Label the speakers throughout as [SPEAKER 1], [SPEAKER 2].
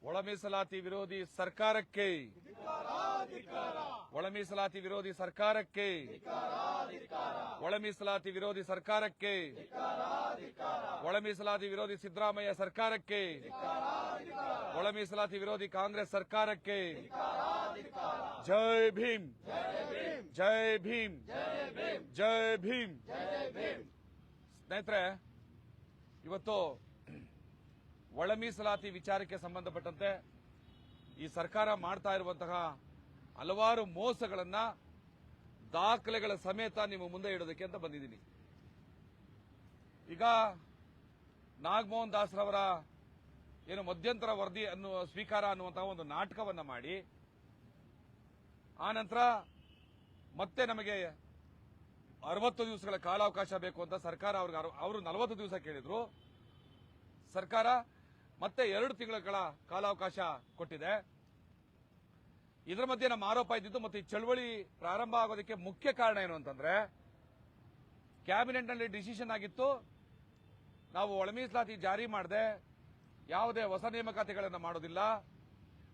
[SPEAKER 1] ಒಳ ಮೀಸಲಾತಿ ವಿರೋಧಿ ಸರ್ಕಾರಕ್ಕೆ ಒಳ ಮೀಸಲಾತಿ ವಿರೋಧಿ ಸರ್ಕಾರಕ್ಕೆ ಒಳ ಮೀಸಲಾತಿ ವಿರೋಧಿ ಸರ್ಕಾರಕ್ಕೆ ಒಳ ಮೀಸಲಾತಿ ವಿರೋಧಿ ಸಿದ್ದರಾಮಯ್ಯ ಸರ್ಕಾರಕ್ಕೆ ಒಳ ಮೀಸಲಾತಿ ವಿರೋಧಿ ಕಾಂಗ್ರೆಸ್ ಸರ್ಕಾರಕ್ಕೆ ಜೈ ಭೀಮ್ ಜೈ ಭೀಮ್ ಜೈ ಭೀಮ್. ಸ್ನೇಹಿತರೆ, ಇವತ್ತು ಒಳ ಮೀಸಲಾತಿ ವಿಚಾರಕ್ಕೆ ಸಂಬಂಧಪಟ್ಟಂತೆ ಈ ಸರ್ಕಾರ ಮಾಡ್ತಾ ಇರುವಂತಹ ಹಲವಾರು ಮೋಸಗಳನ್ನ ದಾಖಲೆಗಳ ಸಮೇತ ನಿಮ್ಮ ಮುಂದೆ ಇಡೋದಕ್ಕೆ ಅಂತ ಬಂದಿದ್ದೀನಿ. ಈಗ ನಾಗಮೋಹನ್ ದಾಸ್ರವರ ಏನು ಮಧ್ಯಂತರ ವರದಿ ಸ್ವೀಕಾರ ಅನ್ನುವಂತಹ ಒಂದು ನಾಟಕವನ್ನ ಮಾಡಿ ಆ ನಂತರ ಮತ್ತೆ ನಮಗೆ 60 ದಿವಸಗಳ ಕಾಲಾವಕಾಶ ಬೇಕು ಅಂತ ಸರ್ಕಾರ ಅವರು 40 ದಿವಸ ಕೇಳಿದ್ರು. ಸರ್ಕಾರ ಮತ್ತೆ 2 ತಿಂಗಳ ಕಾಲಾವಕಾಶ ಕೊಟ್ಟಿದೆ. ಇದರ ಮಧ್ಯೆ ನಮ್ಮ ಆರೋಪ ಇದ್ದಿದ್ದು ಮತ್ತೆ ಈ ಚಳವಳಿ ಪ್ರಾರಂಭ ಆಗೋದಕ್ಕೆ ಮುಖ್ಯ ಕಾರಣ ಏನು ಅಂತಂದ್ರೆ, ಕ್ಯಾಬಿನೆಟ್ನಲ್ಲಿ ಡಿಸಿಷನ್ ಆಗಿತ್ತು, ನಾವು ಒಳ ಮೀಸಲಾತಿ ಜಾರಿ ಮಾಡದೆ ಯಾವುದೇ ಹೊಸ ನೇಮಕಾತಿಗಳನ್ನು ಮಾಡೋದಿಲ್ಲ,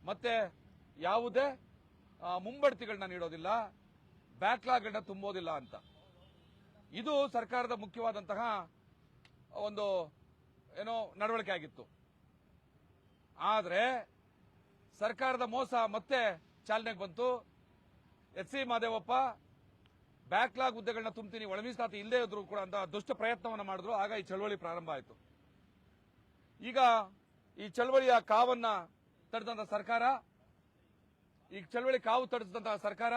[SPEAKER 1] ಮತ್ತೆ ಯಾವುದೇ ಮುಂಬಡ್ತಿಗಳನ್ನ ನೀಡೋದಿಲ್ಲ, ಬ್ಯಾಕ್ಲಾಗ್ಗಳನ್ನ ತುಂಬೋದಿಲ್ಲ ಅಂತ. ಇದು ಸರ್ಕಾರದ ಮುಖ್ಯವಾದಂತಹ ಒಂದು ಏನೋ ನಡವಳಿಕೆ ಆಗಿತ್ತು. ಆದರೆ ಸರ್ಕಾರದ ಮೋಸ ಮತ್ತೆ ಚಾಲನೆಗೆ ಬಂತು. ಎಚ್.ಸಿ. ಮಹದೇವಪ್ಪ ಬ್ಯಾಕ್ಲಾಗ್ ಹುದ್ದೆಗಳನ್ನ ತುಂಬ್ತೀನಿ, ಒಳ ಮೀಸಲಾತಿ ಇಲ್ಲದೇ ಇದ್ರು ಕೂಡ ಅಂತ ದುಷ್ಟ ಪ್ರಯತ್ನವನ್ನು ಮಾಡಿದ್ರು. ಆಗ ಈ ಚಳವಳಿ ಪ್ರಾರಂಭ ಆಯಿತು. ಈಗ ಈ ಚಳವಳಿಯ ಕಾವನ್ನ ತಡೆದಂತ ಸರ್ಕಾರ, ಈ ಚಳವಳಿ ಕಾವು ತಡೆಸಿದಂತಹ ಸರ್ಕಾರ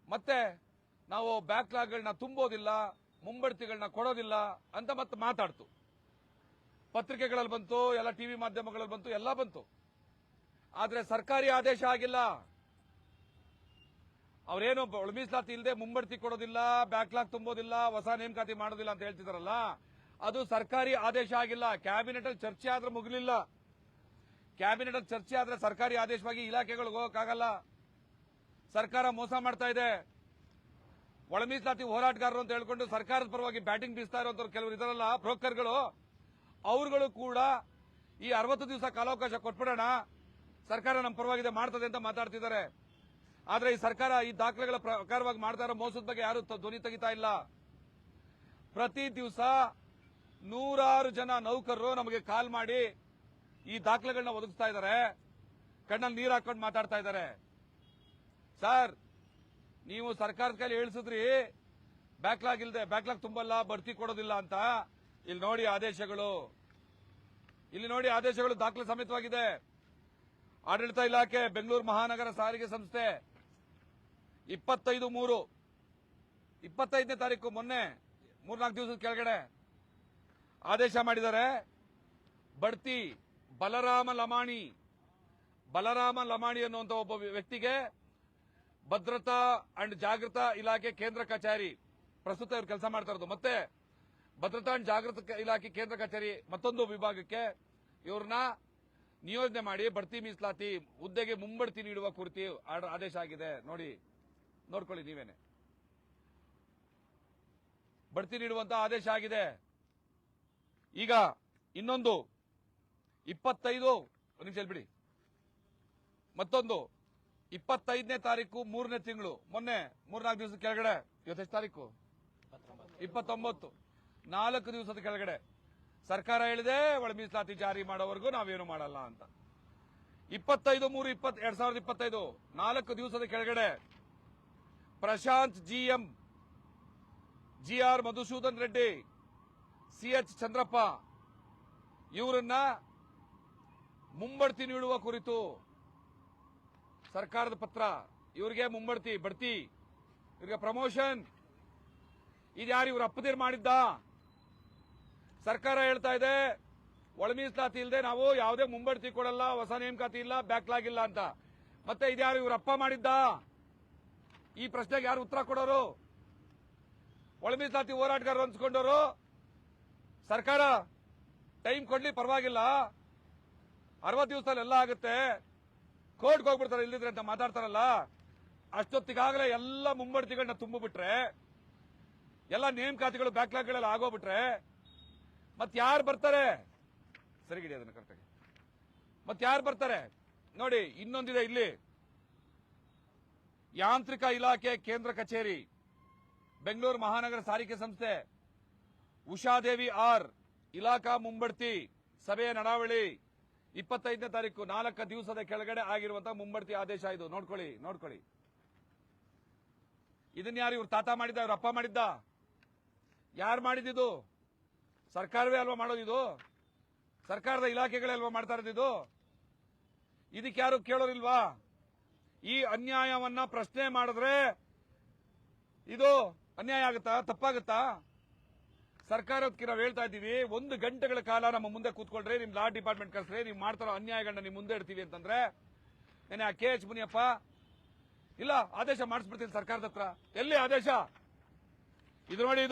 [SPEAKER 1] ಮತ್ತೆ ನಾವು ಬ್ಯಾಕ್ಲಾಗ್ಗಳನ್ನ ತುಂಬೋದಿಲ್ಲ, ಮುಂಬಡ್ತಿಗಳನ್ನ ಕೊಡೋದಿಲ್ಲ ಅಂತ ಮತ್ತೆ ಮಾತಾಡ್ತು. ಪತ್ರಿಕೆಗಳಲ್ಲಿ ಬಂತು, ಎಲ್ಲ ಟಿವಿ ಮಾಧ್ಯಮಗಳಲ್ಲಿ ಬಂತು, ಎಲ್ಲ ಬಂತು. ಆದ್ರೆ ಸರ್ಕಾರಿ ಆದೇಶ ಆಗಿಲ್ಲ. ಅವರೇನು ಒಳ ಮೀಸಲಾತಿ ಇಲ್ಲದೆ ಮುಂಬಡ್ತಿ ಕೊಡೋದಿಲ್ಲ, ಬ್ಯಾಕ್ಲಾಗ್ ತುಂಬೋದಿಲ್ಲ, ಹೊಸ ನೇಮಕಾತಿ ಮಾಡೋದಿಲ್ಲ ಅಂತ ಹೇಳ್ತಿದಾರಲ್ಲ, ಅದು ಸರ್ಕಾರಿ ಆದೇಶ ಆಗಿಲ್ಲ. ಕ್ಯಾಬಿನೆಟ್ ಅಲ್ಲಿ ಚರ್ಚೆ ಆದ್ರೆ ಮುಗಿಲಿಲ್ಲ. ಕ್ಯಾಬಿನೆಟ್ ಅಲ್ಲಿ ಚರ್ಚೆ ಆದ್ರೆ ಸರ್ಕಾರಿ ಆದೇಶವಾಗಿ ಇಲಾಖೆಗಳಿಗೆ ಹೋಗಕ್ಕಾಗಲ್ಲ. ಸರ್ಕಾರ ಮೋಸ ಮಾಡ್ತಾ ಇದೆ. ಒಳ ಮೀಸಲಾತಿ ಹೋರಾಟಗಾರರು ಅಂತ ಹೇಳ್ಕೊಂಡು ಸರ್ಕಾರದ ಪರವಾಗಿ ಬ್ಯಾಟಿಂಗ್ ಬೀಸ್ತಾ ಇರುವಂತವ್ರು ಕೆಲವರು ಇದಾರಲ್ಲ, ಬ್ರೋಕರ್ಗಳು, ಅವರುಗಳು ಕೂಡ ಈ 60 ದಿವಸ ಕಾಲಾವಕಾಶ ಕೊಟ್ಬಿಡೋಣ, ಸರ್ಕಾರ ನಮ್ಮ ಪರವಾಗಿದೆ ಮಾಡ್ತದೆ ಅಂತ ಮಾತಾಡ್ತಿದ್ದಾರೆ. ಆದ್ರೆ ಈ ಸರ್ಕಾರ ಈ ದಾಖಲೆಗಳ ಪ್ರಕಾರವಾಗಿ ಮಾಡ್ತಾ ಇರೋ ಮೋಸದ ಬಗ್ಗೆ ಯಾರು ಧ್ವನಿ ತೆಗಿತಾ ಇಲ್ಲ. ಪ್ರತಿ ದಿವಸ 100 ಜನ ನೌಕರರು ನಮಗೆ ಕಾಲ್ ಮಾಡಿ ಈ ದಾಖಲೆಗಳನ್ನ ಒದಗಿಸ್ತಾ ಇದ್ದಾರೆ, ಕಣ್ಣಲ್ಲಿ ನೀರು ಹಾಕೊಂಡು ಮಾತಾಡ್ತಾ ಇದ್ದಾರೆ. ಸರ್, ನೀವು ಸರ್ಕಾರದ ಕೈಲಿ ಹೇಳಿಸಿದ್ರಿ ಬ್ಯಾಕ್ಲಾಗ್ ಇಲ್ಲದೆ, ಬ್ಯಾಕ್ಲಾಗ್ ತುಂಬಲ್ಲ, ಭರ್ತಿ ಕೊಡೋದಿಲ್ಲ ಅಂತ. ಇಲ್ಲಿ ನೋಡಿ ಆದೇಶಗಳು, ಇಲ್ಲಿ ನೋಡಿ ಆದೇಶಗಳು ದಾಖಲೆ ಸಮೇತವಾಗಿದೆ. ಆಡಳಿತ ಇಲಾಖೆ, ಬೆಂಗಳೂರು ಮಹಾನಗರ ಸಾರಿಗೆ ಸಂಸ್ಥೆ 25/3 ತಾರೀಕು, ಮೊನ್ನೆ 3-4 ದಿವಸದ ಕೆಳಗಡೆ ಆದೇಶ ಮಾಡಿದ್ದಾರೆ. ಬಡ್ತಿ ಬಲರಾಮ ಲಮಾಣಿ ಅನ್ನುವಂತ ಒಬ್ಬ ವ್ಯಕ್ತಿಗೆ ಭದ್ರತಾ ಅಂಡ್ ಜಾಗೃತಾ ಇಲಾಖೆ ಕೇಂದ್ರ ಕಚೇರಿ, ಪ್ರಸ್ತುತ ಇವರು ಕೆಲಸ ಮಾಡ್ತಾ ಇರೋದು, ಮತ್ತೆ ಭದ್ರತಾ ಅಂಡ್ ಜಾಗೃತ ಇಲಾಖೆ ಕೇಂದ್ರ ಕಚೇರಿ ಮತ್ತೊಂದು ವಿಭಾಗಕ್ಕೆ ಇವ್ರನ್ನ ನಿಯೋಜನೆ ಮಾಡಿ ಬಡ್ತಿ ಮೀಸಲಾತಿ ಹುದ್ದೆಗೆ ಮುಂಬಡ್ತಿ ನೀಡುವ ಕುರಿತು ಆದೇಶ ಆಗಿದೆ. ನೋಡ್ಕೊಳ್ಳಿ ನೀವೇನೆ, ಬಡ್ತಿ ನೀಡುವಂತ ಆದೇಶ ಆಗಿದೆ. ಈಗ ಇನ್ನೊಂದು 25 ನಿಮಿಷ ಬಿಡಿ, ಮತ್ತೊಂದು 25ನೇ ತಾರೀಕು 3ನೇ ತಿಂಗಳು, ಮೊನ್ನೆ 3-4 ದಿವಸದ ಕೆಳಗಡೆ, ಇವತ್ತೆಷ್ಟು ತಾರೀಕು 29, 4 ದಿವಸದ ಕೆಳಗಡೆ ಸರ್ಕಾರ ಹೇಳಿದೆ ಒಳ ಮೀಸಲಾತಿ ಜಾರಿ ಮಾಡೋವರೆಗೂ ನಾವೇನು ಮಾಡಲ್ಲ ಅಂತ. 25/3/2025 4 ದಿವಸದ ಕೆಳಗಡೆ Prashant GM, GR Madhusudan Reddy, CH Chandrappa ಇವರನ್ನ ಮುಂಬಡ್ತಿ ನೀಡುವ ಕುರಿತು ಸರ್ಕಾರದ ಪತ್ರ. ಇವರಿಗೆ ಮುಂಬಡ್ತಿ, ಬಡ್ತಿ, ಇವರಿಗೆ ಪ್ರಮೋಷನ್, ಇದ್ಯಾರು ಇವರು ಅಪ್ಪದಿರ್ ಮಾಡಿದ್ದ? ಸರ್ಕಾರ ಹೇಳ್ತಾ ಇದೆ ಒಳ ಮೀಸಲಾತಿ ಇಲ್ಲದೆ ನಾವು ಯಾವುದೇ ಮುಂಬಡ್ತಿ ಕೊಡಲ್ಲ, ಹೊಸ ನೇಮಕಾತಿ ಇಲ್ಲ, ಬ್ಯಾಕ್ಲಾಗ್ ಇಲ್ಲ ಅಂತ. ಮತ್ತೆ ಇದ್ಯಾರು ಇವರು ಅಪ್ಪ ಮಾಡಿದ್ದ? ಈ ಪ್ರಶ್ನೆಗೆ ಯಾರು ಉತ್ತರ ಕೊಡೋರು? ಒಳ ಮೀಸಲಾತಿ ಹೋರಾಟಗಾರರು ಅನ್ಸ್ಕೊಂಡವರು ಸರ್ಕಾರ ಟೈಮ್ ಕೊಡ್ಲಿ ಪರವಾಗಿಲ್ಲ, 60 ದಿವಸದಲ್ಲಿ ಎಲ್ಲ ಆಗುತ್ತೆ, ಕೋರ್ಟ್ಗೆ ಹೋಗ್ಬಿಡ್ತಾರೆ ಇಲ್ಲಿದ್ರೆ ಅಂತ ಮಾತಾಡ್ತಾರಲ್ಲ, ಅಷ್ಟೊತ್ತಿಗಾಗಲೇ ಎಲ್ಲ ಮುಂಬಡ್ತಿಗಳನ್ನ ತುಂಬಿಬಿಟ್ರೆ, ಎಲ್ಲ ನೇಮಕಾತಿಗಳು ಬ್ಯಾಕ್ಲಾಗ್ಗಳೆಲ್ಲ ಆಗೋಗ್ಬಿಟ್ರೆ ಮತ್ತೆ ಯಾರು ಬರ್ತಾರೆ? ಸರಿಗಿಡಿ ಅದನ್ನ ಕರೆಕ್ಟಾಗಿ. ಮತ್ತೆ ಯಾರು ಬರ್ತಾರೆ ನೋಡಿ. ಇನ್ನೊಂದಿದೆ ಇಲ್ಲಿ, ಯಾಂತ್ರಿಕ ಇಲಾಖೆ ಕೇಂದ್ರ ಕಚೇರಿ, ಬೆಂಗಳೂರು ಮಹಾನಗರ ಸಾರಿಗೆ ಸಂಸ್ಥೆ, ಉಷಾದೇವಿ ಆರ್, ಇಲಾಖಾ ಮುಂಬಡ್ತಿ ಸಭೆಯ ನಡಾವಳಿ 25ನೇ ತಾರೀಕು 4 ದಿವಸದ ಕೆಳಗಡೆ ಆಗಿರುವಂತಹ ಮುಂಬಡ್ತಿ ಆದೇಶ ಇದು. ನೋಡ್ಕೊಳ್ಳಿ. ಇದನ್ನ ಯಾರು ಇವ್ರ ತಾತ ಮಾಡಿದ್ದ, ಇವ್ರ ಅಪ್ಪ ಮಾಡಿದ್ದ? ಯಾರು ಮಾಡಿದ್ದು? ಸರ್ಕಾರವೇ ಅಲ್ವಾ ಮಾಡೋದಿದು? ಸರ್ಕಾರದ ಇಲಾಖೆಗಳೇ ಅಲ್ವಾ ಮಾಡ್ತಾ ಇರೋದಿದು? ಇದಕ್ಕೆ ಯಾರು ಕೇಳೋರಿಲ್ವಾ? ಈ ಅನ್ಯಾಯವನ್ನ ಪ್ರಶ್ನೆ ಮಾಡಿದ್ರೆ ಇದು ಅನ್ಯಾಯ ಆಗುತ್ತಾ, ತಪ್ಪಾಗುತ್ತಾ? ಸರ್ಕಾರಕ್ಕೆ ನಾವು ಹೇಳ್ತಾ ಇದ್ದೀವಿ, 1 ಗಂಟೆಗಳ ಕಾಲ ನಮ್ಮ ಮುಂದೆ ಕೂತ್ಕೊಳ್ರಿ, ನಿಮ್ ಲಾ ಡಿಪಾರ್ಟ್ಮೆಂಟ್ ಕಳಿಸ್ರಿ, ನೀವು ಮಾಡ್ತಾರೋ ಅನ್ಯಾಯಗಳನ್ನ ನಿಮ್ ಮುಂದೆ ಇಡ್ತೀವಿ ಅಂತಂದ್ರೆ, ಏನೇ ಆ KH ಮುನಿಯಪ್ಪ ಇಲ್ಲ ಆದೇಶ ಮಾಡಿಸ್ಬಿಡ್ತೀನಿ ಸರ್ಕಾರದ ಹತ್ರ. ಎಲ್ಲಿ ಆದೇಶ? ಇದು ನೋಡಿ,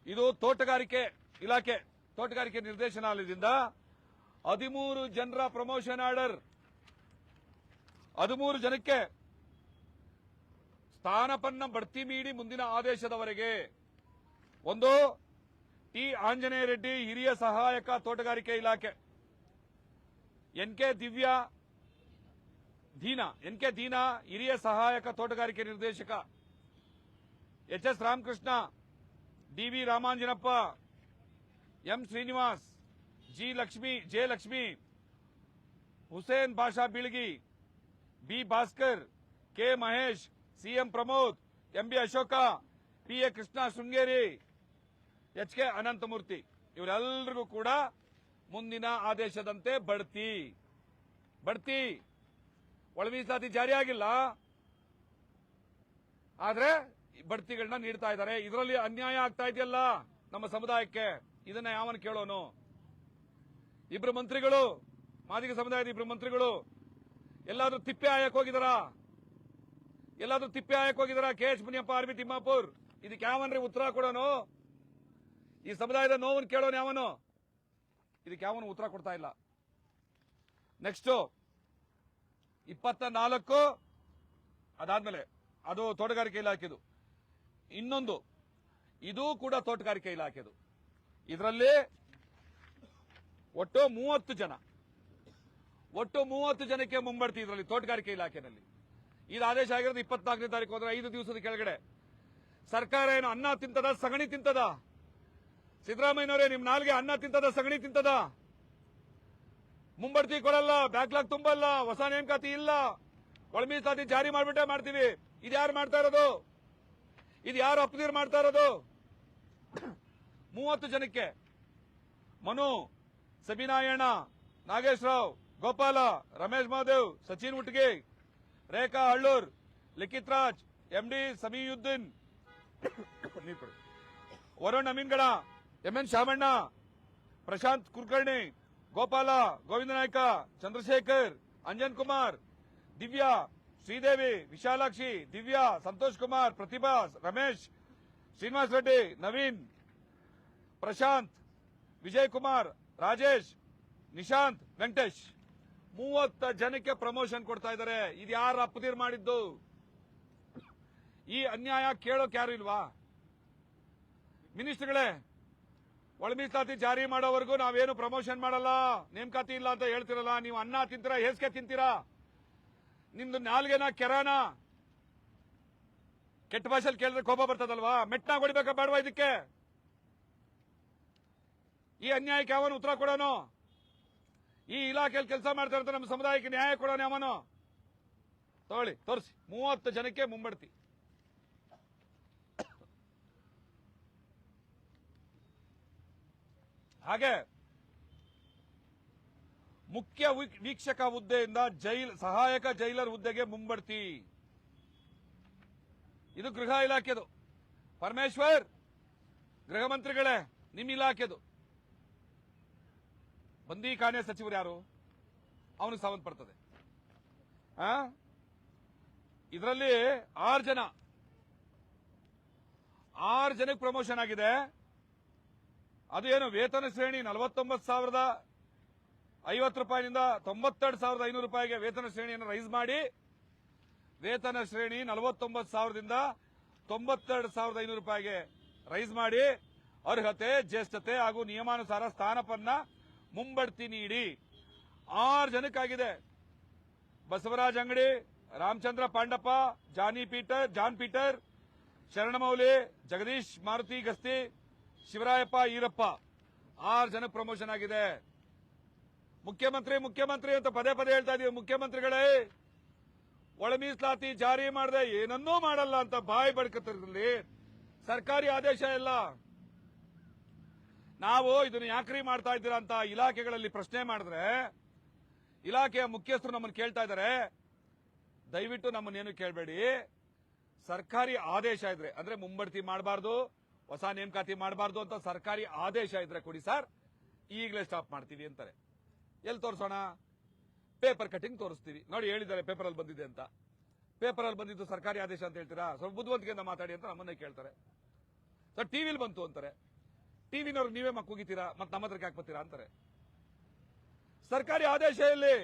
[SPEAKER 1] ಇದು ತೋಟಗಾರಿಕೆ ಇಲಾಖೆ, ತೋಟಗಾರಿಕೆ ನಿರ್ದೇಶನಾಲಯದಿಂದ 13 ಜನರ ಪ್ರಮೋಷನ್ ಆರ್ಡರ್. 13 ಜನಕ್ಕೆ ಸ್ಥಾನಪನ್ನ ಬಡ್ತಿ ಮೀರಿ ಮುಂದಿನ ಆದೇಶದವರೆಗೆ. ಒಂದು, ಟಿ ಆಂಜನೇಯ ರೆಡ್ಡಿ, ಹಿರಿಯ ಸಹಾಯಕ ತೋಟಗಾರಿಕೆ ಇಲಾಖೆ. NK ದೀನಾ, ಹಿರಿಯ ಸಹಾಯಕ ತೋಟಗಾರಿಕೆ ನಿರ್ದೇಶಕ. HS Ramakrishna, DV Ramanjanappa, M Srinivas, J Lakshmi, Hussain Basha Bilgi, B Bhaskar, K Mahesh, CM Pramod, MB Ashoka, PA Krishna Sringeri, HK Ananthamurthy. ಇವರೆಲ್ಲರಿಗೂ ಕೂಡ ಮುಂದಿನ ಆದೇಶದಂತೆ ಬಡ್ತಿ ಒಳ ಮೀಸಲಾತಿ ಜಾರಿ ಆಗಿಲ್ಲ, ಆದ್ರೆ ಬಡ್ತಿಗಳನ್ನ ನೀಡ್ತಾ ಇದ್ದಾರೆ. ಇದರಲ್ಲಿ ಅನ್ಯಾಯ ಆಗ್ತಾ ಇದೆಯಲ್ಲ ನಮ್ಮ ಸಮುದಾಯಕ್ಕೆ, ಇದನ್ನ ಯಾವನು ಕೇಳೋನು? ಇಬ್ರು ಮಂತ್ರಿಗಳು, ಮಾದಿಗ ಸಮುದಾಯದ ಇಬ್ರು ಮಂತ್ರಿಗಳು ಎಲ್ಲಾದ್ರೂ ತಿಪ್ಪೆ ಆಯಕ್ ಹೋಗಿದಾರಾ? KH Muniyappa, R B Timmapur. ಇದಕ್ಕೆ ಯಾವನ್ರಿ ಉತ್ತರ ಕೊಡೋನು? ಈ ಸಮುದಾಯದ ನೋವನ್ನು ಕೇಳೋನು ಯಾವನು? ಇದಕ್ಕೆ ಯಾವನು ಉತ್ತರ ಕೊಡ್ತಾ ಇಲ್ಲ. ನೆಕ್ಸ್ಟ್ 24 ಅದಾದ್ಮೇಲೆ ಅದು ತೋಟಗಾರಿಕೆ ಇಲಾಖೆದು. ಇನ್ನೊಂದು ಇದು ಕೂಡ ತೋಟಗಾರಿಕೆ ಇಲಾಖೆದು. ಇದರಲ್ಲಿ ಒಟ್ಟು 30 ಜನಕ್ಕೆ ಮುಂಬಡ್ತಿ. ಇದರಲ್ಲಿ ತೋಟಗಾರಿಕೆ ಇಲಾಖೆಯಲ್ಲಿ ಇದು ಆದೇಶ ಆಗಿರೋದು 24ನೇ ತಾರೀಕು, ಹೋದ್ರೆ 5 ದಿವಸದ ಕೆಳಗಡೆ. ಸರ್ಕಾರ ಏನು ಅನ್ನ ತಿಂತದ, ಸಗಣಿ ತಿಂತದ? ಸಿದ್ದರಾಮಯ್ಯನವರೇ, ನಿಮ್ ನಾಲ್ಗೆ ಅನ್ನ ತಿಂತದ, ಸಗಣಿ ತಿಂತದ? ಮುಂಬಡ್ತಿ ಕೊಡಲ್ಲ, ಬ್ಯಾಕ್ಲಾಗ್ ತುಂಬಲ್ಲ, ಹೊಸ ನೇಮಕಾತಿ ಇಲ್ಲ, ಒಳ ಮೀಸಲಾತಿ ಜಾರಿ ಮಾಡ್ಬಿಟ್ಟೆ ಮಾಡ್ತೀವಿ. ಇದು ಯಾರು ಮಾಡ್ತಾ ಇರೋದು? ಇದು ಯಾರು ಅಪ್ಪದೀರ್ ಮಾಡ್ತಾ ಇರೋದು? 30 ಜನಕ್ಕೆ ಮನು, ಸಬಿನಾಯಣ್ಣ, ನಾಗೇಶ್ ರಾವ್, ಗೋಪಾಲ, ರಮೇಶ್ ಮಾದೇವ್, ಸಚಿನ್ ಉಟ್ಗೆ, ರೇಖಾ ಹಳ್ಳೂರ್, ಲಿಖಿತ್ ರಾಜ್, MD ಸಮೀಯುದ್ದೀನ್, ವರುಣ್ ಅಮೀನ್ಗಡ, MN ಶಾಮಣ್ಣ, ಪ್ರಶಾಂತ್ ಕುಲಕರ್ಣಿ, ಗೋಪಾಲ, ಗೋವಿಂದ ನಾಯ್ಕ, ಚಂದ್ರಶೇಖರ್, ಅಂಜನ್ ಕುಮಾರ್, ದಿವ್ಯಾ, ಶ್ರೀದೇವಿ, ವಿಶಾಲಾಕ್ಷಿ, ದಿವ್ಯಾ, ಸಂತೋಷ್ ಕುಮಾರ್, ಪ್ರತಿಭಾ, ರಮೇಶ್, ಶ್ರೀನಿವಾಸ್ ರೆಡ್ಡಿ, ನವೀನ್, ಪ್ರಶಾಂತ್, ವಿಜಯ್ ಕುಮಾರ್, ರಾಜೇಶ್, ನಿಶಾಂತ್, ವೆಂಕಟೇಶ್. 30 ಜನಕ್ಕೆ ಪ್ರಮೋಷನ್ ಕೊಡ್ತಾ ಇದ್ದಾರೆ. ಇದು ಯಾರು ಅಪ್ಪದೀರ್ ಮಾಡಿದ್ದು? ಈ ಅನ್ಯಾಯ ಕೇಳೋಕೆ ಯಾರು ಇಲ್ವಾ? ಮಿನಿಸ್ಟರ್ಗಳೇ, ಒಳ ಮೀಸಲಾತಿ ಜಾರಿ ಮಾಡೋವರೆಗೂ ನಾವೇನು ಪ್ರಮೋಷನ್ ಮಾಡಲ್ಲ, ನೇಮಕಾತಿ ಇಲ್ಲ ಅಂತ ಹೇಳ್ತಿರಲ್ಲ. ನೀವು ಅನ್ನ ತಿಂತೀರಾ, ಹೇಸಿಗೆ ತಿಂತೀರಾ? ನಿಮ್ದು ನಾಲ್ಗೆನ ಕೆರಾನ? ಕೆಟ್ಟ ಭಾಷೆಯಲ್ಲಿ ಕೇಳಿದ್ರೆ ಕೋಪ ಬರ್ತದಲ್ವಾ? ಮೆಟ್ನಾಗ ಹೊಡಿಬೇಕಾ ಬೇಡವಾ ಇದಕ್ಕೆ? ಈ ಅನ್ಯಾಯಕ್ಕೆ ಯಾವನು ಉತ್ತರ ಕೊಡೋನು? ಈ ಇಲಾಖೆಯಲ್ಲಿ ಕೆಲಸ ಮಾಡ್ತಾ ಇರ್ತಾರೆ ನಮ್ಮ ಸಮುದಾಯಕ್ಕೆ ನ್ಯಾಯ ಕೊಡೋನು ಯಾವನು? ತಗೊಳ್ಳಿ, ತೋರಿಸಿ. 30 ಜನಕ್ಕೆ ಮುಂಬಡ್ತಿ. ಹಾಗೆ ಮುಖ್ಯ ವೀಕ್ಷಕ ಹುದ್ದೆಯಿಂದ ಸಹಾಯಕ ಜೈಲರ್ ಹುದ್ದೆಗೆ ಮುಂಬಡ್ತಿ. ಇದು ಗೃಹ ಇಲಾಖೆದು. ಪರಮೇಶ್ವರ್, ಗೃಹ ಮಂತ್ರಿಗಳೇ, ನಿಮ್ಮ ಇಲಾಖೆದು. ಬಂದೀಖಾನೆ ಸಚಿವರು ಯಾರು? ಅವನಿಗೆ ಸಂಬಂಧಪಡ್ತದೆ. ಇದರಲ್ಲಿ 6 ಜನಕ್ಕೆ ಪ್ರಮೋಷನ್ ಆಗಿದೆ. ಅದು ಏನು ವೇತನ ಶ್ರೇಣಿ 49,050 ರೂಪಾಯಿನಿಂದ 92,500 ರೂಪಾಯಿಗೆ ವೇತನ ಶ್ರೇಣಿಯನ್ನು ರೈಸ್ ಮಾಡಿ, ವೇತನ ಶ್ರೇಣಿ 49,000ದಿಂದ 92,500 ರೂಪಾಯಿಗೆ ರೈಸ್ ಮಾಡಿ, ಅರ್ಹತೆ, ಜ್ಯೇಷ್ಠತೆ ಹಾಗೂ ನಿಯಮಾನುಸಾರ ಸ್ಥಾನಪನ್ನ ಮುಂಬಡ್ತಿ ನೀಡಿ 6 ಜನಕ್ಕಾಗಿದೆ. ಬಸವರಾಜ್ ಅಂಗಡಿ, ರಾಮಚಂದ್ರ ಪಾಂಡಪ್ಪ, ಜಾನ್ ಪೀಟರ್, ಶರಣಮೌಲಿ, ಜಗದೀಶ್ ಮಾರುತಿ ಗಸ್ತಿ, ಶಿವರಾಯಪ್ಪ ಈರಪ್ಪ 6 ಜನಕ್ಕೆ ಪ್ರಮೋಷನ್ ಆಗಿದೆ. ಮುಖ್ಯಮಂತ್ರಿ ಅಂತ ಪದೇ ಹೇಳ್ತಾ ಇದೀವಿ. ಮುಖ್ಯಮಂತ್ರಿಗಳೇ, ಒಳ ಮೀಸಲಾತಿ ಜಾರಿ ಮಾಡದೆ ಏನನ್ನೂ ಮಾಡಲ್ಲ ಅಂತ ಬಾಯಿ ಬಡ್ಕತ್ತಿರಲಿ. ಸರ್ಕಾರಿ ಆದೇಶ ಇಲ್ಲ. ನಾವು ಇದನ್ನು ಯಾಕ್ರಿ ಮಾಡ್ತಾ ಇದ್ದೀರಾ ಅಂತ ಇಲಾಖೆಗಳಲ್ಲಿ ಪ್ರಶ್ನೆ ಮಾಡಿದ್ರೆ ಇಲಾಖೆಯ ಮುಖ್ಯಸ್ಥರು ನಮ್ಮನ್ನು ಕೇಳ್ತಾ ಇದ್ದಾರೆ, ದಯವಿಟ್ಟು ನಮ್ಮನ್ನೇನು ಕೇಳಬೇಡಿ, ಸರ್ಕಾರಿ ಆದೇಶ ಇದ್ರೆ ಅಂದ್ರೆ ಮುಂಬಡ್ತಿ ಮಾಡಬಾರ್ದು, ಹೊಸ ನೇಮಕಾತಿ ಮಾಡಬಾರ್ದು ಅಂತ ಸರ್ಕಾರಿ ಆದೇಶ ಇದ್ರೆ ಕೊಡಿ ಸರ್, ಈಗಲೇ ಸ್ಟಾಪ್ ಮಾಡ್ತೀವಿ ಅಂತಾರೆ. ಎಲ್ಲಿ ತೋರಿಸೋಣ? ಪೇಪರ್ ಕಟಿಂಗ್ ತೋರಿಸ್ತೀವಿ. ನೋಡಿ, ಹೇಳಿದ್ದಾರೆ ಪೇಪರ್ ಅಲ್ಲಿ ಬಂದಿದೆ ಅಂತ. ಪೇಪರ್ ಅಲ್ಲಿ ಬಂದಿದ್ದು ಸರ್ಕಾರಿ ಆದೇಶ ಅಂತ ಹೇಳ್ತೀರಾ? ಸ್ವಲ್ಪ ಬುದ್ಧಿವಂತಿಕೆಯಿಂದ ಮಾತಾಡಿ ಅಂತ ನಮ್ಮನ್ನೇ ಕೇಳ್ತಾರೆ. ಸರ್, ಟಿವಿಲಿ ಬಂತು ಅಂತಾರೆ. ಟಿವಿನವ್ರು ನೀವೇ ಮಕ್ಕುಗಿತೀರಾ, ಮತ್ತೆ ನಮ್ಮ ಹತ್ರಕ್ಕೆ ಹಾಕ್ಬತ್ತೀರಾ ಅಂತಾರೆ. ಸರ್ಕಾರಿ ಆದೇಶ ಎಲ್ಲಿ?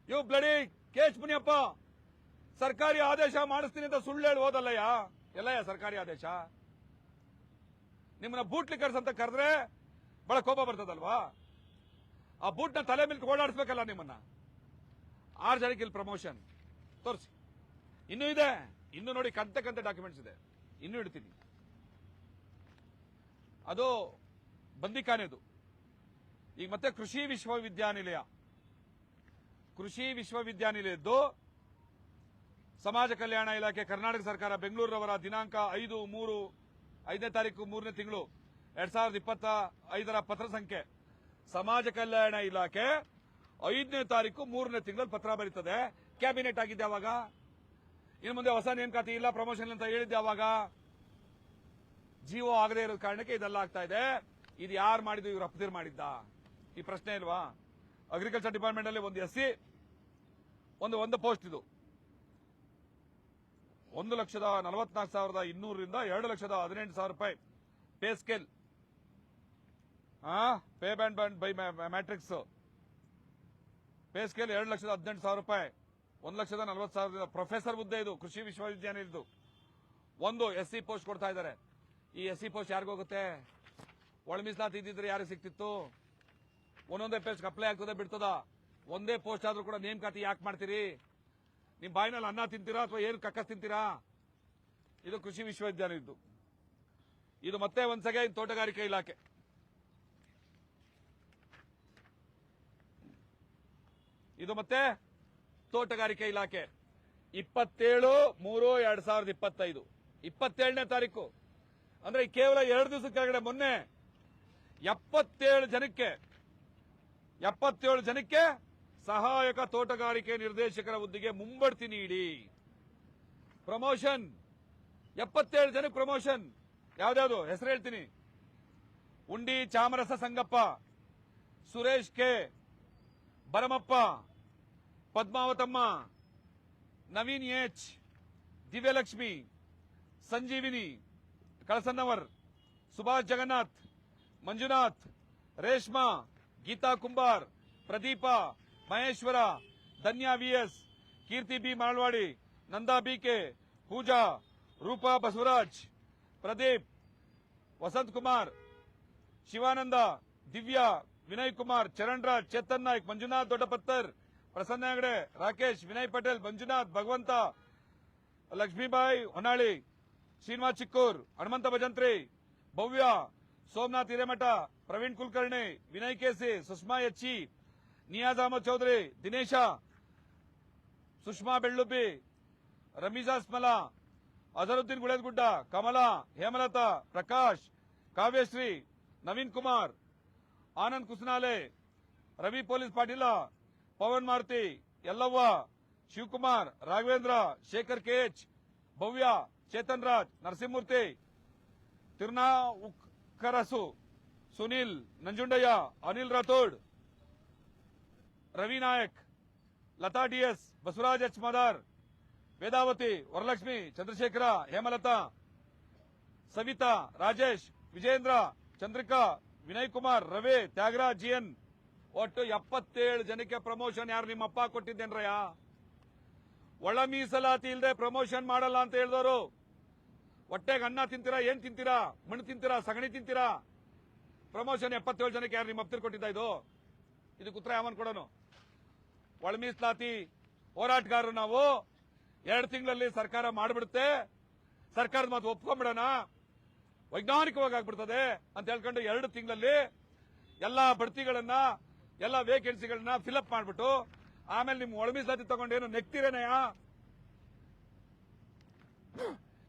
[SPEAKER 1] ಇವು ಬ್ಲಡಿ ಕೇಶ್ ಮುನಿಯಪ್ಪ ಸರ್ಕಾರಿ ಆದೇಶ ಮಾಡಿಸ್ತೀನಿ ಅಂತ ಸುಳ್ಳು ಹೇಳಿ ಹೋದಲ್ಲಯ್ಯ. ಎಲ್ಲಯ್ಯ ಸರ್ಕಾರಿ ಆದೇಶ? ನಿಮ್ಮನ್ನ ಬೂಟ್ ಲಿಕ್ಕರ್ಸ್ ಅಂತ ಕರೆದ್ರೆ ಬಹಳ ಕೋಪ ಬರ್ತದಲ್ವಾ? ಆ ಬೂಟ್ನ ತಲೆ ಮೇಲೆ ಓಡಾಡಿಸ್ಬೇಕಲ್ಲ ನಿಮ್ಮನ್ನ. 6 ಜನಕ್ಕೆ ಇಲ್ಲಿ ಪ್ರಮೋಷನ್ ತೋರಿಸಿ. ಇನ್ನೂ ಇದೆ, ಇನ್ನು ನೋಡಿ, ಕಂತೆ ಡಾಕ್ಯುಮೆಂಟ್ಸ್ ಇದೆ, ಇನ್ನೂ ಇಡ್ತೀನಿ. ಅದು ಬಂದಿಖಾನೆದು. ಈಗ ಮತ್ತೆ ಕೃಷಿ ವಿಶ್ವವಿದ್ಯಾನಿಲಯದ್ದು ಸಮಾಜ ಕಲ್ಯಾಣ ಇಲಾಖೆ ಕರ್ನಾಟಕ ಸರ್ಕಾರ ಬೆಂಗಳೂರವರ ದಿನಾಂಕ 5/3/5ನೇ ತಾರೀಕು 3ನೇ ತಿಂಗಳು 2025 ಪತ್ರ ಸಂಖ್ಯೆ. ಸಮಾಜ ಕಲ್ಯಾಣ ಇಲಾಖೆ 5ನೇ ತಾರೀಕು 3ನೇ ತಿಂಗಳಲ್ಲಿ ಪತ್ರ ಬರೀತದೆ. ಕ್ಯಾಬಿನೆಟ್ ಆಗಿದ್ದೆ ಅವಾಗ. ಇನ್ನು ಮುಂದೆ ಹೊಸ ನೇಮಕಾತಿ ಇಲ್ಲ, ಪ್ರಮೋಷನ್ ಅಂತ ಹೇಳಿದ್ದೆ ಅವಾಗ. ಜಿಒ ಆಗದೆ ಇರೋ ಕಾರಣಕ್ಕೆ ಇದೆಲ್ಲ ಆಗ್ತಾ ಇದೆ. ಇದು ಯಾರು ಮಾಡಿದ್ದು? ಇವ್ರು ಅಪ್ತೀರ್ ಮಾಡಿದ್ದ? ಈ ಪ್ರಶ್ನೆ ಇಲ್ವಾ? ಅಗ್ರಿಕಲ್ಚರ್ ಡಿಪಾರ್ಟ್ಮೆಂಟ್ ಅಲ್ಲಿ ಒಂದು SC ಒಂದು ಪೋಸ್ಟ್ ಇದು 1,44,200 ರಿಂದ 2,18,000 ರೂಪಾಯಿ pay scale, pay band by matrix pay scale 2,18,000 ರೂಪಾಯಿ, 1,40,000 ಪ್ರೊಫೆಸರ್ ಹುದ್ದೆ ಇದು ಕೃಷಿ ವಿಶ್ವವಿದ್ಯಾನಿಲಯದ್ದು. ಒಂದು SC ಪೋಸ್ಟ್ ಕೊಡ್ತಾ ಇದ್ದಾರೆ. ಈ SC ಪೋಸ್ಟ್ ಯಾರಿಗೋಗುತ್ತೆ? ಒಳ ಮೀಸಲಾತಿ ಇದ್ದಿದ್ರೆ ಯಾರಿಗೆ ಸಿಕ್ತಿತ್ತು? ಒಂದೊಂದೇ ಪೋಸ್ಟ್ ಅಪ್ಲೈ ಆಗ್ತದೆ ಬಿಡ್ತದ? ಒಂದೇ ಪೋಸ್ಟ್ ಆದ್ರೂ ಕೂಡ ನೇಮಕಾತಿ ಯಾಕೆ ಮಾಡ್ತೀರಿ? ನಿಮ್ ಬಾಯಿನಲ್ಲಿ ಅನ್ನ ತಿಂತೀರಾ ಅಥವಾ ಏನು ಕಕ್ಕಸ್ ತಿಂತೀರಾ? ಇದು ಕೃಷಿ ವಿಶ್ವವಿದ್ಯಾನಿಲಯದ್ದು. ಇದು ಮತ್ತೆ ಒಂದ್ಸಗೆ ತೋಟಗಾರಿಕೆ ಇಲಾಖೆ. ಇದು ಮತ್ತೆ ತೋಟಗಾರಿಕೆ ಇಲಾಖೆ 27/3/2025 27ನೇ ತಾರೀಕು ಅಂದ್ರೆ ಕೇವಲ 2 ದಿವಸ ಕೆಳಗಡೆ ಮೊನ್ನೆ 77 ಜನಕ್ಕೆ ಸಹಾಯಕ ತೋಟಗಾರಿಕೆ ನಿರ್ದೇಶಕರ ಹುದ್ದೆಗೆ ಮುಂಬಡ್ತಿ ನೀಡಿ ಪ್ರಮೋಷನ್. 77 ಜನಕ್ಕೆ ಪ್ರಮೋಷನ್. ಯಾವ್ದಾವ್ದು ಹೆಸರು ಹೇಳ್ತೀನಿ: ಉಂಡಿ ಚಾಮರಸ ಸಂಗಪ್ಪ, ಸುರೇಶ್ ಕೆ, ಭರಮಪ್ಪ, ಪದ್ಮಾವತಮ್ಮ, ನವೀನ್ ಎಚ್, ದಿವ್ಯಲಕ್ಷ್ಮಿ, ಸಂಜೀವಿನಿ ಕಳಸನ್ನವರ್, ಸುಭಾಷ್ ಜಗನ್ನಾಥ್, ಮಂಜುನಾಥ್, ರೇಷ್ಮಾ, ಗೀತಾ ಕುಂಬಾರ್, ಪ್ರದೀಪ, ಮಹೇಶ್ವರ, ಧನ್ಯಾ ವಿಎಸ್, ಕೀರ್ತಿ ಬಿ ಮಾಳ್ವಾಡಿ, ನಂದಾ ಬಿಕೆ, ಪೂಜಾ, ರೂಪಾ ಬಸವರಾಜ್, ಪ್ರದೀಪ್, ವಸಂತ್ ಕುಮಾರ್, ಶಿವಾನಂದ, ದಿವ್ಯಾ, ವಿನಯ್ ಕುಮಾರ್, ಚರಣ್ ರಾಜ್, ಚೇತನ್ ನಾಯ್ಕ್, ಮಂಜುನಾಥ್ ದೊಡ್ಡಪತ್ತರ್, ಪ್ರಸನ್ನ ಹೆಗಡೆ, ರಾಕೇಶ್, ವಿನಯ್ ಪಟೇಲ್, ಮಂಜುನಾಥ್, ಭಗವಂತ, ಲಕ್ಷ್ಮೀಬಾಯಿ ಹೊನ್ನಾಳಿ, ಶ್ರೀನಿವಾಸ್ ಚಿಕ್ಕೂರ್, ಹನುಮಂತ ಭಜಂತ್ರಿ, ಭವ್ಯ, Somnath Hiremath, Praveen Kulkarni, Vinay KC, Sushma ಎಚ್ಚಿ, Niyaz Ahmed Chaudhary, Dinesha, Sushma Bellubbi, Rameeza Smala, Azharuddin Guledagudda, Kamala, Hemalatha, Prakash, Kavyashree, Naveen Kumar, Anand Kusanale, Ravi police Patila, Pavan Maruti, Yallavva, Shivakumar, Raghavendra, Shekhar KH, Bhavya, Chetan Raj, Narasimhamurthy, Tirna Ukkarasu, Sunil, Nanjundaiah, Anil Rathod, Ravi Nayak, Latha DS, Basavaraj H Madar, Vedavathi, Varalakshmi, Chandrashekhara, Hemalatha, Savitha, Rajesh, Vijendra, Chandrika, Vinay Kumar, Ravi, Tyagaraj GN. ಒಟ್ಟು 77 ಜನಕ್ಕೆ ಪ್ರಮೋಷನ್. ಯಾರು ನಿಮ್ಮಪ್ಪ ಕೊಟ್ಟಿದ್ದೇನ್ರಯ್ಯ? ಒಳ ಮೀಸಲಾತಿ ಇಲ್ಲದೆ ಪ್ರಮೋಷನ್ ಮಾಡಲ್ಲ ಅಂತ ಹೇಳಿದವರು ಹೊಟ್ಟೆಗೆ ಅನ್ನ ತಿಂತೀರಾ? ಏನ್ ತಿಂತೀರಾ? ಮಣ್ಣು ತಿಂತೀರಾ? ಸಗಣಿ ತಿಂತೀರಾ? ಪ್ರಮೋಷನ್ 77 ಜನಕ್ಕೆ ಯಾರು ನಿಮ್ಮ ಅಪ್ತಿರ್ ಕೊಟ್ಟಿದ್ದ? ಇದು ಇದಕ್ಕೆ ಉತ್ತರ ಯಾವನ್ ಕೊಡೋನು? ಒಳ ಮೀಸಲಾತಿ ಹೋರಾಟಗಾರರು ನಾವು 2 ತಿಂಗಳಲ್ಲಿ ಸರ್ಕಾರ ಮಾಡಿಬಿಡುತ್ತೆ, ಸರ್ಕಾರದ ಮಾತು ಒಪ್ಕೊಂಡ್ಬಿಡೋಣ, ವೈಜ್ಞಾನಿಕವಾಗಿ ಆಗ್ಬಿಡ್ತದೆ ಅಂತ ಹೇಳ್ಕೊಂಡು 2 ತಿಂಗಳಲ್ಲಿ ಎಲ್ಲಾ ಬಡ್ತಿಗಳನ್ನ ಎಲ್ಲಾ ವೇಕೆನ್ಸಿಗಳನ್ನ ಫಿಲ್ಅಪ್ ಮಾಡ್ಬಿಟ್ಟು ಆಮೇಲೆ ನಿಮ್ ಒಳ ಮೀಸಲಾತಿ ತಗೊಂಡೇನು ನೆಕ್ತಿರೇನಯ್ಯ?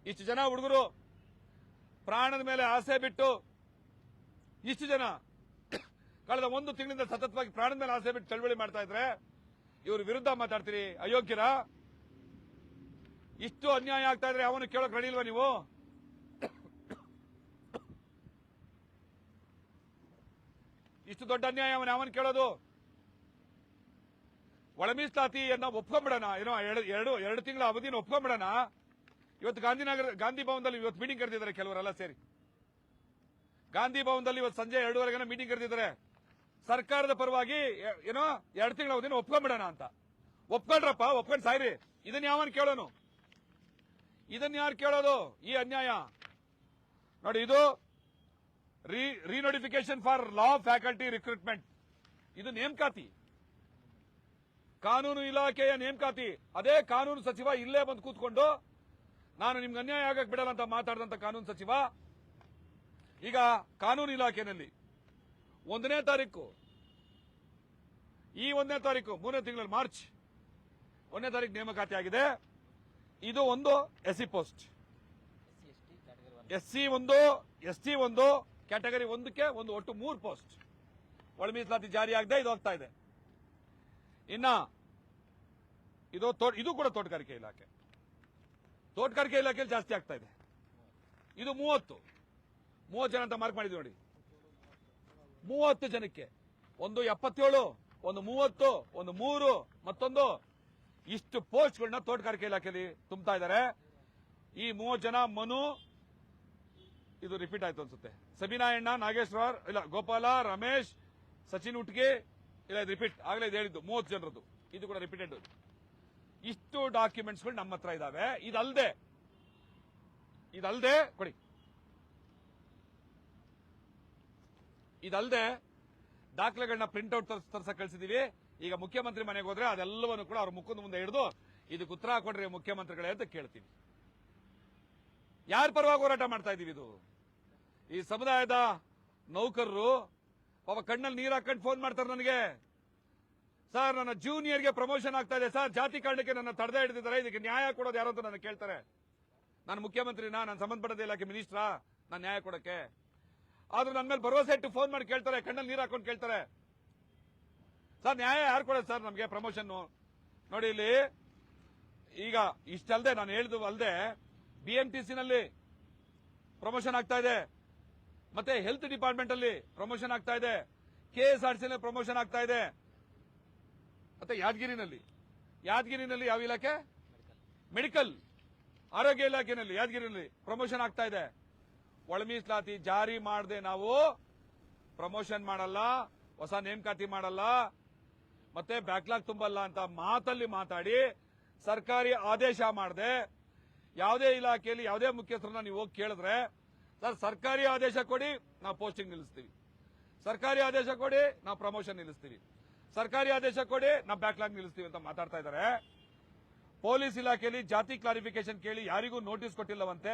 [SPEAKER 1] ಇಷ್ಟು ಜನ ಹುಡುಗರು ಪ್ರಾಣದ ಮೇಲೆ ಆಸೆ ಬಿಟ್ಟು, ಇಷ್ಟು ಜನ ಕಳೆದ 1 ತಿಂಗಳಿಂದ ಸತತವಾಗಿ ಪ್ರಾಣದ ಮೇಲೆ ಆಸೆ ಬಿಟ್ಟು ಚಳವಳಿ ಮಾಡ್ತಾ ಇದ್ರೆ ಇವ್ರ ವಿರುದ್ಧ ಮಾತಾಡ್ತೀರಿ? ಅಯೋಗ್ಯರ? ಇಷ್ಟು ಅನ್ಯಾಯ ಆಗ್ತಾ ಇದ್ರೆ ಅವನು ಕೇಳೋಕ್ ರೆಡಿ ಇಲ್ವಾ ನೀವು? ಇಷ್ಟು ದೊಡ್ಡ ಅನ್ಯಾಯ ಅವನು ಕೇಳೋದು? ಒಳ ಮೀಸಲಾತಿಯನ್ನ ಒಪ್ಕೊಂಡ್ಬಿಡೋಣ, ಏನೋ 2 ತಿಂಗಳ ಅವಧಿನ ಒಪ್ಕೊಂಡ್ಬಿಡೋಣ. ಇವತ್ತು ಗಾಂಧಿ ಭವನದಲ್ಲಿ ಇವತ್ತು ಮೀಟಿಂಗ್ ಕರೆದಿದ್ದಾರೆ ಕೆಲವರೆಲ್ಲ ಸೇರಿ. ಗಾಂಧಿ ಭವನದಲ್ಲಿ ಇವತ್ತು ಸಂಜೆ 2:30 ಮೀಟಿಂಗ್ ಕರೆದಿದ್ದಾರೆ. ಸರ್ಕಾರದ ಪರವಾಗಿ ಏನೋ 2 ತಿಂಗಳ ಅವಧಿನ ಒಪ್ಕೊಂಡ್ಬಿಡೋಣ ಅಂತ. ಒಪ್ಕೊಂಡ್ರಪ್ಪ, ಒಪ್ಕೊಂಡ್ ಸಾಯ್ರಿ. ಇದನ್ನ ಯಾವನ್ ಕೇಳೋನು? ಇದನ್ನ ಯಾರು ಕೇಳೋದು? ಈ ಅನ್ಯಾಯ ನೋಡಿ. ಇದು ರಿನೋಟಿಫಿಕೇಶನ್ ಫಾರ್ ಲಾ ಫ್ಯಾಕಲ್ಟಿ ರಿಕ್ರೂಟ್ಮೆಂಟ್. ಇದು ನೇಮಕಾತಿ, ಕಾನೂನು ಇಲಾಖೆಯ ನೇಮಕಾತಿ. ಅದೇ ಕಾನೂನು ಸಚಿವ ಇಲ್ಲೇ ಬಂದು ಕೂತ್ಕೊಂಡು ನಾನು ನಿಮ್ಗೆ ಅನ್ಯಾಯ ಆಗಕ್ ಬಿಡಲ್ಲ ಅಂತ ಮಾತಾಡಿದಂತ ಕಾನೂನು ಸಚಿವ ಈಗ ಕಾನೂನು ಇಲಾಖೆಯಲ್ಲಿ 1ನೇ ತಾರೀಕು, ಈ 1ನೇ ತಾರೀಕು 3ನೇ ತಿಂಗಳಲ್ಲಿ ಮಾರ್ಚ್ 1ನೇ ತಾರೀಕು ನೇಮಕಾತಿ ಆಗಿದೆ. ಇದು ಒಂದು SC post, SC 1, ST 1, category 1ಕ್ಕೆ ಒಂದು, ಒಟ್ಟು 3 ಪೋಸ್ಟ್. ಒಳ ಮೀಸಲಾತಿ ಜಾರಿ ಆಗದೆ ಇದು ಆಗ್ತಾ ಇದೆ. ಇನ್ನ ಇದು ಕೂಡ ತೋಟಗಾರಿಕೆ ಇಲಾಖೆ, ತೋಟಗಾರಿಕೆ ಇಲಾಖೆಯಲ್ಲಿ ಜಾಸ್ತಿ ಆಗ್ತಾ ಇದೆ. ಇದು 30 ಜನ ಅಂತ ಮಾರ್ಕ್ ಮಾಡಿದ್ವಿ ನೋಡಿ. 30 ಜನಕ್ಕೆ ಒಂದು 77, ಒಂದು 30, ಒಂದು 3, ಮತ್ತೊಂದು ಇಷ್ಟು ಪೋಸ್ಟ್ಗಳನ್ನ ತೋಟಗಾರಿಕೆ ಇಲಾಖೆಯಲ್ಲಿ ತುಂಬ್ತಾ ಇದ್ದಾರೆ. ಈ 30 ಜನ ಮನು, ಇದು ರಿಪೀಟ್ ಆಯ್ತು ಅನ್ಸುತ್ತೆ, ಸಬೀನಾ ಅಣ್ಣ, ನಾಗೇಶ್ವರ್, ಇಲ್ಲ ಗೋಪಾಲ, ರಮೇಶ್, ಸಚಿನ್ ಉಟ್ಗೆ, ಇಲ್ಲ ಇದು ರಿಪೀಟ್ ಆಗಲೇ ಇದು ಹೇಳಿದ್ದು 30 ಜನರದ್ದು. ಇದು ಕೂಡ ರಿಪೀಟೆಡ್. ಇಷ್ಟು ಡಾಕ್ಯುಮೆಂಟ್ಸ್ಗಳು ನಮ್ಮ ಹತ್ರ ಇದಾವೆ. ಇದಲ್ದೆ ಕೊಡಿ, ಇದಲ್ದೆ ದಾಖಲೆಗಳನ್ನ ಪ್ರಿಂಟ್ಔಟ್ ತರ್ಸಕ್ ಕಳಿಸಿದೀವಿ. ಈಗ ಮುಖ್ಯಮಂತ್ರಿ ಮನೆಗೆ ಹೋದ್ರೆ ಅದೆಲ್ಲವನ್ನು ಕೂಡ ಅವ್ರ ಮುಖದ ಮುಂದೆ ಹಿಡಿದು ಇದಕ್ಕೆ ಉತ್ತರ ಕೊಡ್ರಿ ಮುಖ್ಯಮಂತ್ರಿಗಳೇ ಅಂತ ಕೇಳ್ತೀವಿ. ಯಾರ ಪರವಾಗಿ ಹೋರಾಟ ಮಾಡ್ತಾ ಇದೀವಿ? ಇದು ಈ ಸಮುದಾಯದ ನೌಕರರು ಪಾಪ ಕಣ್ಣಲ್ಲಿ ನೀರು ಹಾಕೊಂಡು ಫೋನ್ ಮಾಡ್ತಾರೆ ನನಗೆ. ಸರ್, ನನ್ನ ಜೂನಿಯರ್ಗೆ ಪ್ರಮೋಷನ್ ಆಗ್ತಾ ಇದೆ ಸರ್, ಜಾತಿ ಕಾರಣಕ್ಕೆ ನನ್ನ ತಡೆದೇ ಹಿಡಿದಿದ್ದಾರೆ, ಇದಕ್ಕೆ ನ್ಯಾಯ ಕೊಡೋದು ಯಾರು ಅಂತ ನನ್ನ ಕೇಳ್ತಾರೆ. ನಾನು ಮುಖ್ಯಮಂತ್ರಿನಾ? ನಾನು ಸಂಬಂಧಪಟ್ಟ ಇಲಾಖೆ ಮಿನಿಸ್ಟ್ರಾ ನಾನು ನ್ಯಾಯ ಕೊಡಕ್ಕೆ? ಆದ್ರೂ ನನ್ನ ಮೇಲೆ ಭರವಸೆ ಇಟ್ಟು ಫೋನ್ ಮಾಡಿ ಕೇಳ್ತಾರೆ, ಕಣ್ಣಲ್ಲಿ ನೀರು ಹಾಕೊಂಡು ಕೇಳ್ತಾರೆ, ಸರ್ ನ್ಯಾಯ ಯಾರು ಕೊಡೋದು ಸರ್ ನಮಗೆ ಪ್ರಮೋಷನ್? ನೋಡಿ ಇಲ್ಲಿ ಈಗ ಇಷ್ಟಲ್ದೆ ನಾನು ಹೇಳಿದ್ದು ಅಲ್ಲದೆ BMTC ನಲ್ಲಿ ಪ್ರಮೋಷನ್ ಆಗ್ತಾ ಇದೆ, ಮತ್ತೆ ಹೆಲ್ತ್ ಡಿಪಾರ್ಟ್ಮೆಂಟ್ ಅಲ್ಲಿ ಪ್ರಮೋಷನ್ ಆಗ್ತಾ ಇದೆ, KSRTC ನಲ್ಲಿ ಪ್ರಮೋಷನ್ ಆಗ್ತಾ ಇದೆ, ಮತ್ತೆ ಯಾದಗಿರಿನಲ್ಲಿ ಯಾವ ಇಲಾಖೆ? ಮೆಡಿಕಲ್ ಆರೋಗ್ಯ ಇಲಾಖೆಯಲ್ಲಿ ಯಾದಗಿರಿನಲ್ಲಿ ಪ್ರಮೋಷನ್ ಆಗ್ತಾ ಇದೆ. ಒಳ ಮೀಸಲಾತಿ ಜಾರಿ ಮಾಡದೆ ನಾವು ಪ್ರಮೋಷನ್ ಮಾಡಲ್ಲ, ಹೊಸ ನೇಮಕಾತಿ ಮಾಡಲ್ಲ, ಮತ್ತೆ ಬ್ಯಾಕ್ಲಾಗ್ ತುಂಬಲ್ಲ ಅಂತ ಮಾತಲ್ಲಿ ಮಾತಾಡಿ ಸರ್ಕಾರಿ ಆದೇಶ ಮಾಡದೆ ಯಾವುದೇ ಇಲಾಖೆಯಲ್ಲಿ ಯಾವುದೇ ಮುಖ್ಯಸ್ಥರನ್ನ ನೀವು ಹೋಗಿ ಕೇಳಿದ್ರೆ, ಸರ್ ಸರ್ಕಾರಿ ಆದೇಶ ಕೊಡಿ ನಾವು ಪೋಸ್ಟಿಂಗ್ ನಿಲ್ಲಿಸ್ತೀವಿ, ಸರ್ಕಾರಿ ಆದೇಶ ಕೊಡಿ ನಾವು ಪ್ರಮೋಷನ್ ನಿಲ್ಲಿಸ್ತೀವಿ, ಸರ್ಕಾರಿ ಆದೇಶ ಕೊಡಿ ನಾವು ಬ್ಯಾಕ್ಲಾಗ್ ನಿಲ್ಲಿಸ್ತೀವಿ ಅಂತ ಮಾತಾಡ್ತಾ ಇದ್ದಾರೆ. ಪೊಲೀಸ್ ಇಲಾಖೆಯಲ್ಲಿ ಜಾತಿ ಕ್ಲಾರಿಫಿಕೇಶನ್ ಕೇಳಿ ಯಾರಿಗೂ ನೋಟಿಸ್ ಕೊಟ್ಟಿಲ್ಲವಂತೆ,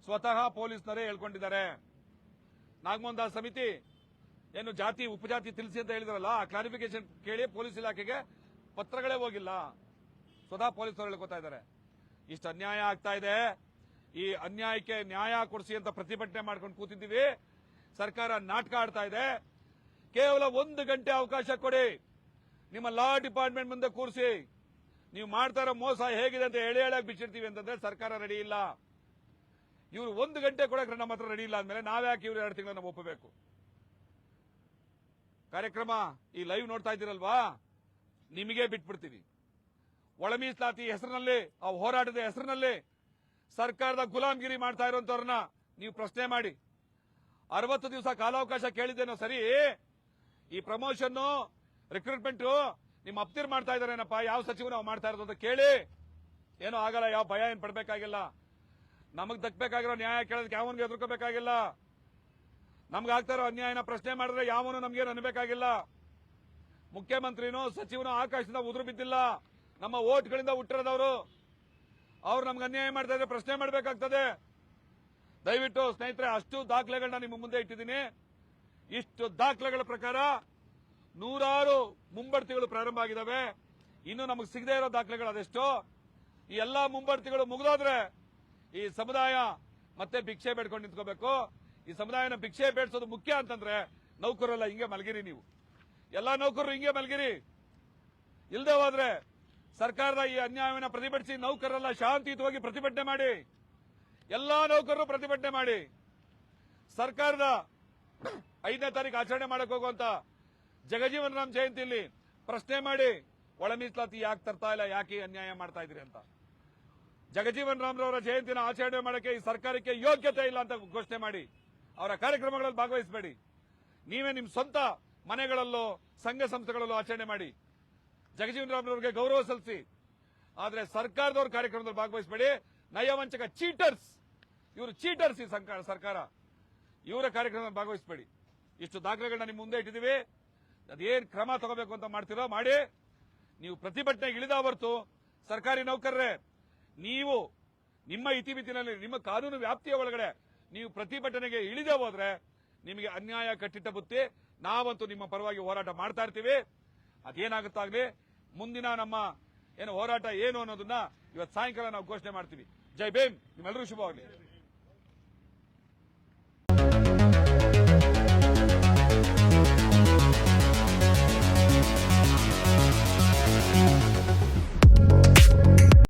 [SPEAKER 1] ಸ್ವತಃ ಪೊಲೀಸ್ನವರೇ ಹೇಳ್ಕೊಂಡಿದ್ದಾರೆ. ನಾಗಮೋಹನ್ ದಾಸ್ ಸಮಿತಿ ಏನು ಜಾತಿ ಉಪಜಾತಿ ತಿಳಿಸಿ ಅಂತ ಹೇಳಿದ್ರಲ್ಲ, ಆ ಕ್ಲಾರಿಫಿಕೇಶನ್ ಕೇಳಿ ಪೊಲೀಸ್ ಇಲಾಖೆಗೆ ಪತ್ರಗಳೇ ಹೋಗಿಲ್ಲ, ಸ್ವತಃ ಪೊಲೀಸರು ಹೇಳ್ಕೊತಾ ಇದ್ದಾರೆ. ಇಷ್ಟು ಅನ್ಯಾಯ ಆಗ್ತಾ ಇದೆ. ಈ ಅನ್ಯಾಯಕ್ಕೆ ನ್ಯಾಯ ಕೊಡಿಸಿ ಅಂತ ಪ್ರತಿಭಟನೆ ಮಾಡ್ಕೊಂಡು ಕೂತಿದ್ದೀವಿ. ಸರ್ಕಾರ ನಾಟಕ ಆಡ್ತಾ ಇದೆ. ಕೇವಲ 1 ಗಂಟೆ ಅವಕಾಶ ಕೊಡಿ, ನಿಮ್ಮ ಲಾ ಡಿಪಾರ್ಟ್ಮೆಂಟ್ ಮುಂದೆ ಕೂರಿಸಿ, ನೀವು ಮಾಡ್ತಾ ಇರೋ ಮೋಸ ಹೇಗಿದೆ ಅಂತ ಹೇಳಾಗಿ ಬಿಚ್ಚಿರ್ತೀವಿ ಅಂತಂದ್ರೆ ಸರ್ಕಾರ ರೆಡಿ ಇಲ್ಲ. ಇವರು 1 ಗಂಟೆ ಕೊಡಕ್ಕೆ ನಮ್ಮ ಹತ್ರ ರೆಡಿ ಇಲ್ಲ ಅಂದ್ಮೇಲೆ ನಾವ್ಯಾಕೆ ಇವ್ರು 2 ತಿಂಗಳನ್ನ ಒಪ್ಪಬೇಕು? ಕಾರ್ಯಕ್ರಮ ಈ ಲೈವ್ ನೋಡ್ತಾ ಇದ್ದೀರಲ್ವಾ, ನಿಮಗೆ ಬಿಟ್ಬಿಡ್ತೀವಿ. ಒಳ ಮೀಸಲಾತಿ ಹೆಸರಿನಲ್ಲಿ, ಆ ಹೋರಾಟದ ಹೆಸರಿನಲ್ಲಿ ಸರ್ಕಾರದ ಗುಲಾಮ್ಗಿರಿ ಮಾಡ್ತಾ ಇರುವಂತವ್ರನ್ನ ನೀವು ಪ್ರಶ್ನೆ ಮಾಡಿ. 60 ದಿವಸ ಕಾಲಾವಕಾಶ ಕೇಳಿದ್ದೇನೋ ಸರಿ, ಈ ಪ್ರಮೋಷನ್ ರಿಕ್ರೂಟ್ಮೆಂಟ್ ನಿಮ್ಮ ಅಪ್ತಿರ್ ಮಾಡ್ತಾ ಇದಾರೇನಪ್ಪ, ಯಾವ ಸಚಿವ ನಾವು ಮಾಡ್ತಾ ಇರೋದು ಅಂತ ಕೇಳಿ. ಏನೋ ಆಗಲ್ಲ, ಯಾವ ಭಯ ಏನ್ ಪಡ್ಬೇಕಾಗಿಲ್ಲ. ನಮಗ್ ದಕ್ಬೇಕಾಗಿರೋ ನ್ಯಾಯ ಕೇಳೋದಕ್ಕೆ ಯಾವನಿಗೆ ಎದುರ್ಕೋಬೇಕಾಗಿಲ್ಲ. ನಮ್ಗೆ ಆಗ್ತಾ ಇರೋ ಅನ್ಯಾಯನ ಪ್ರಶ್ನೆ ಮಾಡಿದ್ರೆ ಯಾವನು ನಮ್ಗೇನು ಅನ್ಬೇಕಾಗಿಲ್ಲ. ಮುಖ್ಯಮಂತ್ರಿನೋ ಸಚಿವನೋ ಆಕಾಶದಿಂದ ಉದುರು ಬಿದ್ದಿಲ್ಲ. ನಮ್ಮ ಓಟ್ಗಳಿಂದ ಹುಟ್ಟಿರೋದವರು. ಅವ್ರು ನಮ್ಗೆ ಅನ್ಯಾಯ ಮಾಡ್ತಾ ಇದ್ರೆ ಪ್ರಶ್ನೆ ಮಾಡಬೇಕಾಗ್ತದೆ. ದಯವಿಟ್ಟು ಸ್ನೇಹಿತರೆ, ಅಷ್ಟು ದಾಖಲೆಗಳನ್ನ ನಿಮ್ಮ ಮುಂದೆ ಇಟ್ಟಿದ್ದೀನಿ. ಇಷ್ಟು ದಾಖಲೆಗಳ ಪ್ರಕಾರ ನೂರಾರು ಮುಂಬಡ್ತಿಗಳು ಪ್ರಾರಂಭ ಆಗಿದ್ದಾವೆ. ಇನ್ನು ನಮಗೆ ಸಿಗದೇ ಇರೋ ದಾಖಲೆಗಳು ಅದೆಷ್ಟು. ಈ ಎಲ್ಲಾ ಮುಂಬಡ್ತಿಗಳು ಮುಗಿದೋದ್ರೆ ಈ ಸಮುದಾಯ ಮತ್ತೆ ಭಿಕ್ಷೆ ಬೇಡ್ಕೊಂಡು ನಿಂತ್ಕೋಬೇಕು. ಈ ಸಮುದಾಯನ ಭಿಕ್ಷೆ ಬೇಡ್ಸೋದು ಮುಖ್ಯ ಅಂತಂದ್ರೆ ನೌಕರರೆಲ್ಲ ಹಿಂಗೆ ಮಲಗಿರಿ. ನೀವು ಎಲ್ಲಾ ನೌಕರರು ಹಿಂಗೆ ಮಲಗಿರಿ. ಇಲ್ಲದೆ ಹೋದ್ರೆ ಸರ್ಕಾರದ ಈ ಅನ್ಯಾಯವನ್ನು ಪ್ರತಿಭಟಿಸಿ ನೌಕರರೆಲ್ಲ ಶಾಂತಿಯುತವಾಗಿ ಪ್ರತಿಭಟನೆ ಮಾಡಿ. ಎಲ್ಲಾ ನೌಕರರು ಪ್ರತಿಭಟನೆ ಮಾಡಿ. ಸರ್ಕಾರದ 5ನೇ ತಾರೀಕು ಆಚರಣೆ ಮಾಡಕ್ ಹೋಗುವಂತ ಜಗಜೀವನ್ ರಾಮ್ ಜಯಂತಿಯಲ್ಲಿ ಪ್ರಶ್ನೆ ಮಾಡಿ, ಒಳ ಮೀಸಲಾತಿ ಯಾಕೆ ತರ್ತಾ ಇಲ್ಲ, ಯಾಕೆ ಅನ್ಯಾಯ ಮಾಡ್ತಾ ಇದ್ರಿ ಅಂತ. ಜಗಜೀವನ್ ರಾಮ್ರವರ ಜಯಂತಿನ ಆಚರಣೆ ಮಾಡಕ್ಕೆ ಈ ಸರ್ಕಾರಕ್ಕೆ ಯೋಗ್ಯತೆ ಇಲ್ಲ ಅಂತ ಘೋಷಣೆ ಮಾಡಿ. ಅವರ ಕಾರ್ಯಕ್ರಮಗಳಲ್ಲಿ ಭಾಗವಹಿಸಬೇಡಿ. ನೀವೇ ನಿಮ್ಮ ಸ್ವಂತ ಮನೆಗಳಲ್ಲೋ ಸಂಘ ಸಂಸ್ಥೆಗಳಲ್ಲೋ ಆಚರಣೆ ಮಾಡಿ. ಜಗಜೀವನ್ ರಾಮ್ರವರಿಗೆ ಗೌರವ ಸಲ್ಲಿಸಿ. ಆದ್ರೆ ಸರ್ಕಾರದವ್ರ ಕಾರ್ಯಕ್ರಮದಲ್ಲಿ ಭಾಗವಹಿಸಬೇಡಿ. ನಯವಂಚಕ ಚೀಟರ್ಸ್, ಇವರು ಚೀಟರ್ಸ್. ಈ ಸರ್ಕಾರ ಇವರ ಕಾರ್ಯಕ್ರಮದಲ್ಲಿ ಭಾಗವಹಿಸಬೇಡಿ. ಇಷ್ಟು ದಾಖಲೆಗಳನ್ನ ನಿಮ್ಮ ಮುಂದೆ ಇಟ್ಟಿದ್ದೀವಿ. ಅದೇನ್ ಕ್ರಮ ತಗೋಬೇಕು ಅಂತ ಮಾಡ್ತೀರೋ ಮಾಡಿ. ನೀವು ಪ್ರತಿಭಟನೆಗೆ ಇಳಿದ ಹೊರತು ಸರ್ಕಾರಿ ನೌಕರರೇ, ನೀವು ನಿಮ್ಮ ಇತಿಮಿತಿನಲ್ಲಿ ನಿಮ್ಮ ಕಾನೂನು ವ್ಯಾಪ್ತಿಯ ಒಳಗಡೆ ನೀವು ಪ್ರತಿಭಟನೆಗೆ ಇಳಿದೇ ಹೋದ್ರೆ ನಿಮಗೆ ಅನ್ಯಾಯ ಕಟ್ಟಿಟ್ಟ ಬುತ್ತಿ. ನಾವಂತೂ ನಿಮ್ಮ ಪರವಾಗಿ ಹೋರಾಟ ಮಾಡ್ತಾ ಇರ್ತೀವಿ. ಅದೇನಾಗುತ್ತಾಗ್ಲಿ, ಮುಂದಿನ ನಮ್ಮ ಏನು ಹೋರಾಟ ಏನು ಅನ್ನೋದನ್ನ ಇವತ್ತು ಸಾಯಂಕಾಲ ನಾವು ಘೋಷಣೆ ಮಾಡ್ತೀವಿ. ಜೈ ಭೀಮ್. ನಿಮ್ಮೆಲ್ಲರೂ ಶುಭವಾಗಲಿ.